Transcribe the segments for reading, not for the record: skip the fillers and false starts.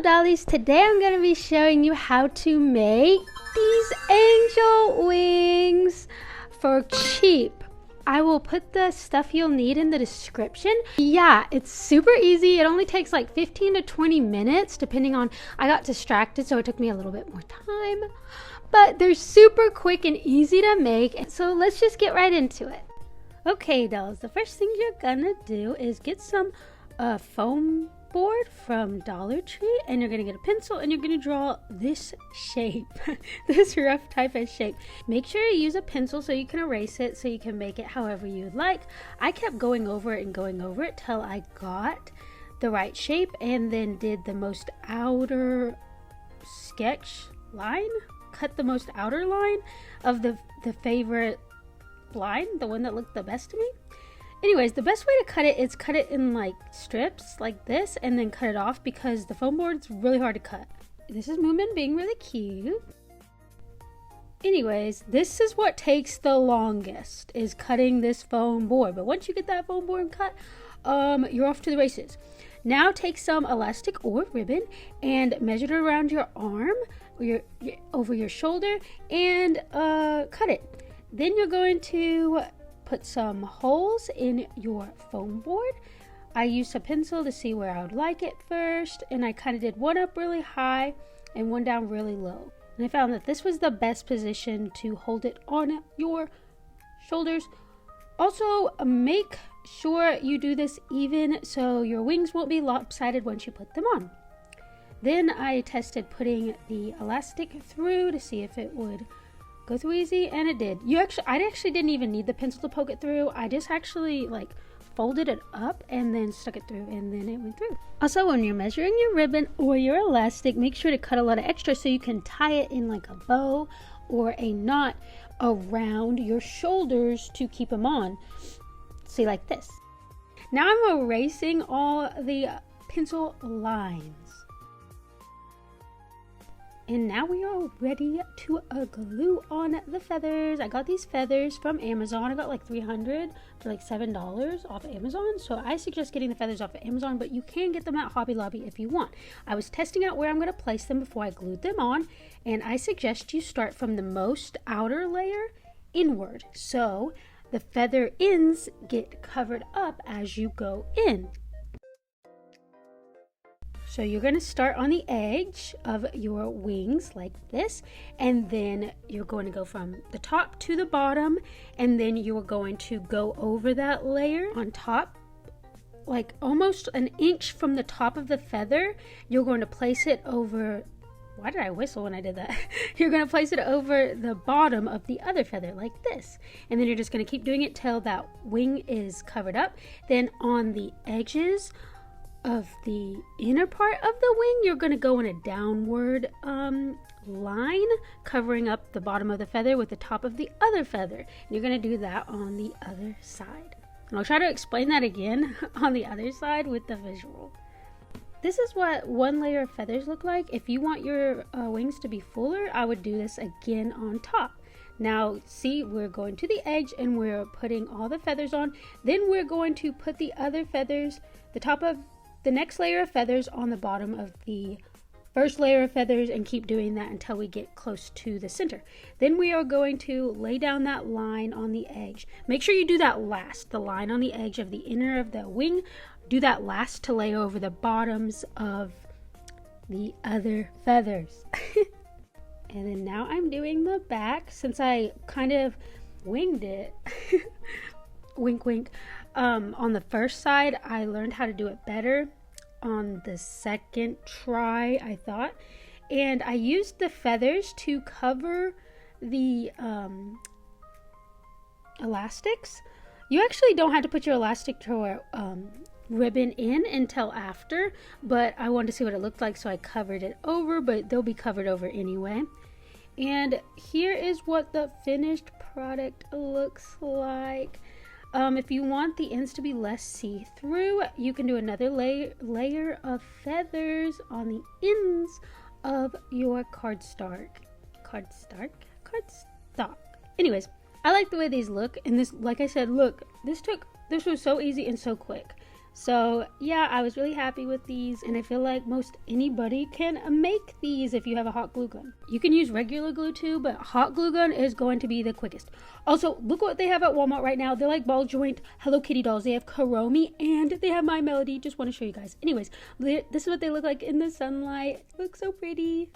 dollies, today I'm going to be showing you how to make these angel wings for cheap. I will put the stuff you'll need in the description. Yeah, it's super easy. It only takes like 15 to 20 minutes depending on, I got distracted so it took me a little bit more time. But they're super quick and easy to make, so let's just get right into it. Okay dolls, the first thing you're gonna do is get some foam board from Dollar Tree, and you're gonna get a pencil and you're gonna draw this shape, this rough type of shape. Make sure you use a pencil so you can erase it, so you can make it however you'd like. I kept going over it and going over it till I got the right shape, and then did the most outer sketch line, cut the most outer line of the favorite line, the one that looked the best to me. Anyways, the best way to cut it is cut it in like strips like this and then cut it off, because the foam board's really hard to cut. This is Moomin being really cute. Anyways, this is what takes the longest, is cutting this foam board. But once you get that foam board cut, you're off to the races. Now take some elastic or ribbon and measure it around your arm or over your shoulder and cut it. Then you're going to put some holes in your foam board. I used a pencil to see where I would like it first, and I kind of did one up really high and one down really low. And I found that this was the best position to hold it on your shoulders. Also, make sure you do this even so your wings won't be lopsided once you put them on. Then I tested putting the elastic through to see if it would go through easy, and it did. I actually didn't even need the pencil to poke it through. I just actually like folded it up and then stuck it through, and then it went through. Also, when you're measuring your ribbon or your elastic, make sure to cut a lot of extra so you can tie it in like a bow or a knot around your shoulders to keep them on. See, like this. Now I'm erasing all the pencil lines. And now we are ready to glue on the feathers. I got these feathers from Amazon. I got like 300 for like $7 off Amazon. So I suggest getting the feathers off of Amazon, but you can get them at Hobby Lobby if you want. I was testing out where I'm going to place them before I glued them on, and I suggest you start from the most outer layer inward, so the feather ends get covered up as you go in. So you're going to start on the edge of your wings like this, and then you're going to go from the top to the bottom, and then you're going to go over that layer on top, like almost an inch from the top of the feather. You're going to place it over, why did I whistle when I did that? You're going to place it over the bottom of the other feather like this, and then you're just going to keep doing it till that wing is covered up. Then on the edges of the inner part of the wing, you're going to go in a downward line, covering up the bottom of the feather with the top of the other feather. And you're going to do that on the other side. And I'll try to explain that again on the other side with the visual. This is what one layer of feathers look like. If you want your wings to be fuller, I would do this again on top. Now see, we're going to the edge and we're putting all the feathers on. Then we're going to put the other feathers, the top of the next layer of feathers on the bottom of the first layer of feathers, and keep doing that until we get close to the center. Then we are going to lay down that line on the edge. Make sure you do that last, the line on the edge of the inner of the wing. Do that last to lay over the bottoms of the other feathers. And then now I'm doing the back, since I kind of winged it. Wink wink. On the first side, I learned how to do it better on the second try, I thought. And I used the feathers to cover the elastics. You actually don't have to put your elastic or ribbon in until after, but I wanted to see what it looked like, so I covered it over, but they'll be covered over anyway. And here is what the finished product looks like. If you want the ends to be less see-through, you can do another layer of feathers on the ends of your cardstock. Anyways, I like the way these look, and this, like I said, look, this was so easy and so quick. So yeah, I was really happy with these, and I feel like most anybody can make these if you have a hot glue gun. You can use regular glue too, but hot glue gun is going to be the quickest. Also, look what they have at Walmart right now. They're like ball joint Hello Kitty dolls. They have Kuromi and they have My Melody. Just want to show you guys. Anyways, this is what they look like in the sunlight. It looks so pretty.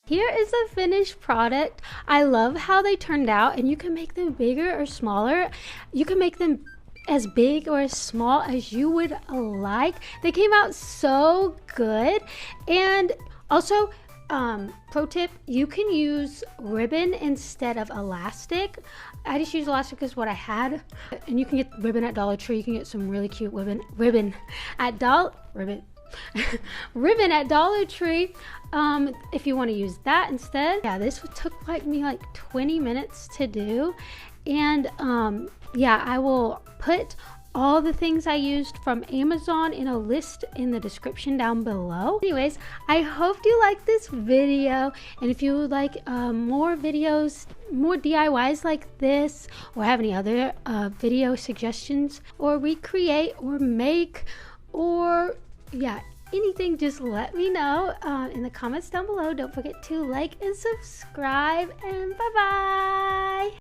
Here is the finished product. I love how they turned out, and you can make them bigger or smaller. You can make them as big or as small as you would like. They came out so good. And also, pro tip, you can use ribbon instead of elastic. I just use elastic is what I had, and you can get ribbon at Dollar Tree. You can get some really cute ribbon at Dollar Tree if you want to use that instead. Yeah, this took me like 20 minutes to do, and yeah, I will put all the things I used from Amazon in a list in the description down below. Anyways, I hope you liked this video, and if you would like more videos, more DIYs like this, or have any other video suggestions, or recreate or make, or yeah, anything, just let me know in the comments down below. Don't forget to like and subscribe, and bye bye.